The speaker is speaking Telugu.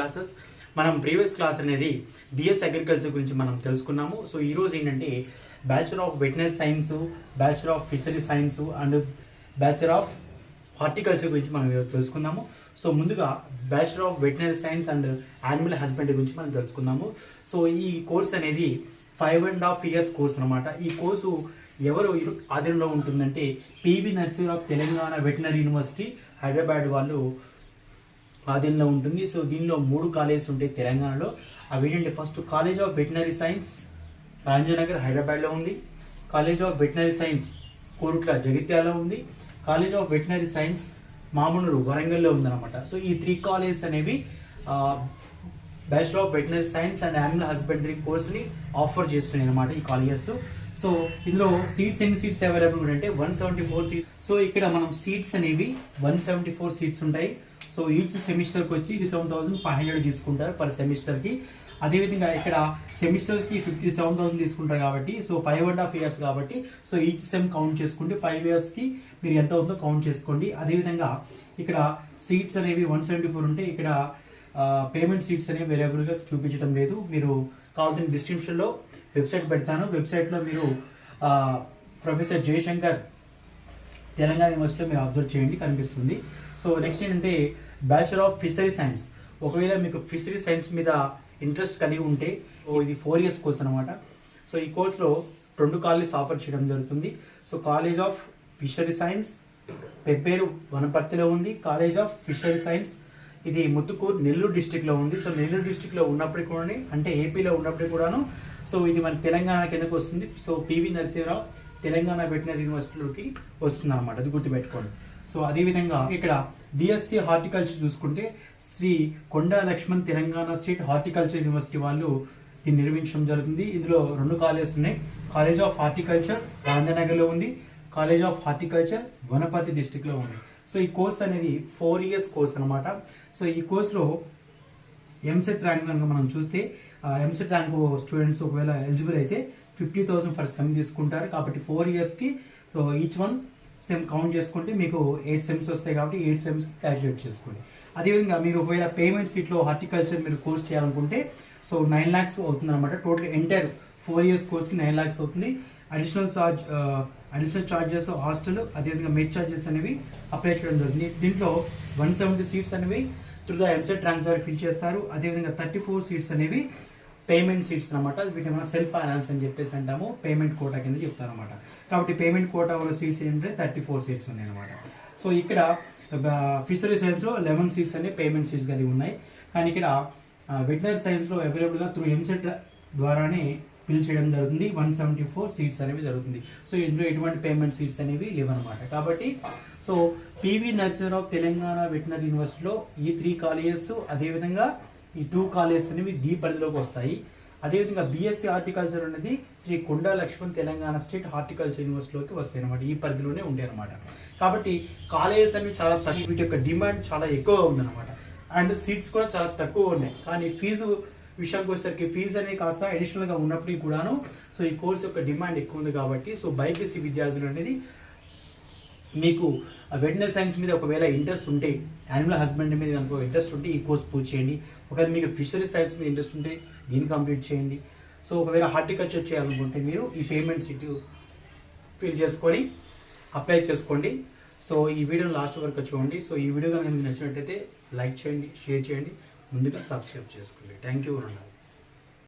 క్లాసెస్. మనం ప్రీవియస్ క్లాస్ అనేది బిఎస్ అగ్రికల్చర్ గురించి మనం తెలుసుకున్నాము. సో ఈరోజు ఏంటంటే bachelor of veterinary science, bachelor of fishery science and bachelor of horticulture గురించి మనం తెలుసుకుందాము. సో ముందుగా bachelor of veterinary science and animal husbandry గురించి మనం తెలుసుకుందాము. సో ఈ కోర్స్ అనేది 5.5 years కోర్స్ అనమాట. ఈ కోర్సు ఎవరు ఆధీనంలో ఉంటుందంటే పివి నర్సింహరావు తెలంగాణ వెటనరీ యూనివర్సిటీ హైదరాబాద్ వాళ్ళు ఆధీనంలో ఉంటుంది. సో దీనిలో 3 కాలేజెస్ ఉంటాయి తెలంగాణలో. అవి ఏంటంటే first college of veterinary science Rajendranagar హైదరాబాద్లో ఉంది, college of veterinary science Korutla జగిత్యాలలో ఉంది, college of veterinary science Mamnoor వరంగల్లో ఉందన్నమాట. సో ఈ 3 కాలేజెస్ అనేవి bachelor of veterinary science and animal husbandry కోర్స్ని ఆఫర్ చేస్తున్నాయి అనమాట ఈ కాలేజెస్. సో ఇందులో ఎన్ని సీట్స్ అవైలబుల్ అంటే 174 సీట్స్. సో ఇక్కడ మనం సీట్స్ అనేవి 174 సీట్స్ ఉంటాయి. సో ఈచ్ సెమిస్టర్కి వచ్చి 7,500 తీసుకుంటారు పర్ సెమిస్టర్కి. అదేవిధంగా ఇక్కడ సెమిస్టర్కి 57,000 తీసుకుంటారు కాబట్టి సో 5.5 years కాబట్టి సో ఈచ్ సెమ్ కౌంట్ చేసుకుంటే 5 yearsకి మీరు ఎంత అవుతుందో కౌంట్ చేసుకోండి. అదేవిధంగా ఇక్కడ సీట్స్ అనేవి 174 ఉంటే ఇక్కడ పేమెంట్ సీట్స్ అనేవి అవైలబుల్గా చూపించడం లేదు. మీరు కావాల్సిన డిస్క్రిప్షన్లో వెబ్సైట్ పెడతాను. వెబ్సైట్లో మీరు ప్రొఫెసర్ జయశంకర్ తెలంగాణ యూనివర్సిటీలో మీరు అబ్జర్వ్ చేయండి, కనిపిస్తుంది. సో నెక్స్ట్ ఏంటంటే బ్యాచులర్ ఆఫ్ ఫిషరీ సైన్స్. ఒకవేళ మీకు ఫిషరీ సైన్స్ మీద ఇంట్రెస్ట్ కలిగి ఉంటే ఇది 4 years కోర్స్ అనమాట. సో ఈ కోర్స్లో 2 కాలేజెస్ ఆఫర్ చేయడం జరుగుతుంది. So college of fishery science Pebbair వనపర్తిలో ఉంది, కాలేజ్ ఆఫ్ ఫిషరీ సైన్స్ ఇది ముత్తుకూరు నెల్లూరు డిస్టిక్లో ఉంది. సో నెల్లూరు డిస్టిక్లో ఉన్నప్పటికీ కూడా అంటే ఏపీలో ఉన్నప్పటికీ కూడాను సో ఇది మన తెలంగాణ కిందకు వస్తుంది. సో పివి నరసింహరావు తెలంగాణ వెటనరీ యూనివర్సిటీలోకి వస్తుంది అనమాట, అది గుర్తుపెట్టుకోండి. సో అదేవిధంగా ఇక్కడ బిఎస్సి హార్టికల్చర్ చూసుకుంటే Sri Konda Laxman Telangana state horticulture university వాళ్ళు దీన్ని నిర్వహించడం జరుగుతుంది. ఇందులో 2 కాలేజెస్ ఉన్నాయి. కాలేజ్ ఆఫ్ హార్టికల్చర్ గాంధీనగర్లో ఉంది, కాలేజ్ ఆఫ్ హార్టికల్చర్ వనపర్తి డిస్టిక్లో ఉంది. సో ఈ కోర్స్ అనేది 4 years కోర్స్ అనమాట. సో ఈ కోర్సులో ఎంసెట్ ర్యాంక్ కనుక మనం చూస్తే ఎంసెట్ ర్యాంక్ స్టూడెంట్స్ ఒకవేళ ఎలిజిబుల్ అయితే 50,000 ఫర్ సెమ్ తీసుకుంటారు. కాబట్టి 4 yearsకి so each one sem count చేసుకుంటే మీకు 8 sems వస్తాయి కాబట్టి 8 sems క్యాల్కులేట్ చేసుకోండి. అదేవిధంగా మీరు ఒకవేళ పేమెంట్ సీట్లో హార్టికల్చర్ మీరు కోర్స్ చేయాలనుకుంటే సో 9 lakhs అవుతుంది అనమాట. టోటల్ ఎంటైర్ 4 years కోర్స్కి 9 lakhs అవుతుంది. అడిషనల్ ఛార్జెస్ హాస్టల్ అదేవిధంగా మెయిన్ ఛార్జెస్ అనేవి అప్లై చేయడం జరుగుతుంది. దీంట్లో 170 సీట్స్ అనేవి త్రూ ద ఎంసెట్ ర్యాంక్ ద్వారా ఫిల్ చేస్తారు. అదేవిధంగా 34 సీట్స్ అనేవి పేమెంట్ సీట్స్ అనమాట. వీటిని మనం సెల్ఫ్ ఫైనాన్స్ అని చెప్పేసి అంటాము, పేమెంట్ కోటా కింద చెప్తారు అనమాట. కాబట్టి పేమెంట్ కోటా ఉన్న సీట్స్ ఏంటంటే 34 సీట్స్ ఉన్నాయి అనమాట. సో ఇక్కడ ఫిషరీ సైన్స్లో 11 సీట్స్ అనేవి పేమెంట్ సీట్స్ కలిగి ఉన్నాయి. కానీ ఇక్కడ వెటనరీ సైన్స్లో అవైలబుల్గా త్రూ ఎంసెట్ ద్వారానే ఫిల్ చేయడం జరుగుతుంది. 174 సీట్స్ అనేవి జరుగుతుంది. సో ఇందులో ఎటువంటి పేమెంట్ సీట్స్ అనేవి లేవన్నమాట. కాబట్టి సో పివి నరసింహరావు తెలంగాణ వెటనరీ యూనివర్సిటీలో ఈ 3 కాలేజెస్ అదేవిధంగా ఈ 2 కాలేజెస్ అనేవి దీ పరిధిలోకి వస్తాయి. అదేవిధంగా బిఎస్సి హార్టికల్చర్ అనేది శ్రీ కొండా లక్ష్మణ్ తెలంగాణ స్టేట్ హార్టికల్చర్ యూనివర్సిటీలోకి వస్తాయి అనమాట. ఈ పరిధిలోనే ఉంటాయి అనమాట. కాబట్టి కాలేజెస్ అనేవి చాలా తక్కువ, వీటి యొక్క డిమాండ్ చాలా ఎక్కువగా ఉందన్నమాట. అండ్ సీట్స్ కూడా చాలా తక్కువ ఉన్నాయి. కానీ ఫీజు విషయానికి వచ్చేసరికి ఫీజు అనేది కాస్త అడిషనల్గా ఉన్నప్పటికీ కూడాను సో ఈ కోర్స్ యొక్క డిమాండ్ ఎక్కువ ఉంది. కాబట్టి సో బైపీసీ విద్యార్థులు అనేది మీకు వెటనరీ సైన్స్ మీద ఒకవేళ ఇంట్రెస్ట్ ఉంటే, యానిమల్ హస్బెండరీ మీద కనుక ఇంట్రెస్ట్ ఉంటే ఈ కోర్స్ పూర్తి చేయండి. ఒకవేళ మీకు ఫిషరీ సైన్స్ మీద ఇంట్రెస్ట్ ఉంటే దీన్ని కంప్లీట్ చేయండి. సో ఒకవేళ హార్టికల్చర్ చేయాలనుకుంటే మీరు ఈ పేమెంట్ సీట్ ఫిల్ చేసుకొని అప్లై చేసుకోండి. సో ఈ వీడియోని లాస్ట్ వరకు చూడండి. సో ఈ వీడియో కనుక మీకు నచ్చినట్టయితే లైక్ చేయండి, షేర్ చేయండి, ముందుగా సబ్స్క్రైబ్ చేసుకోండి. Thank you.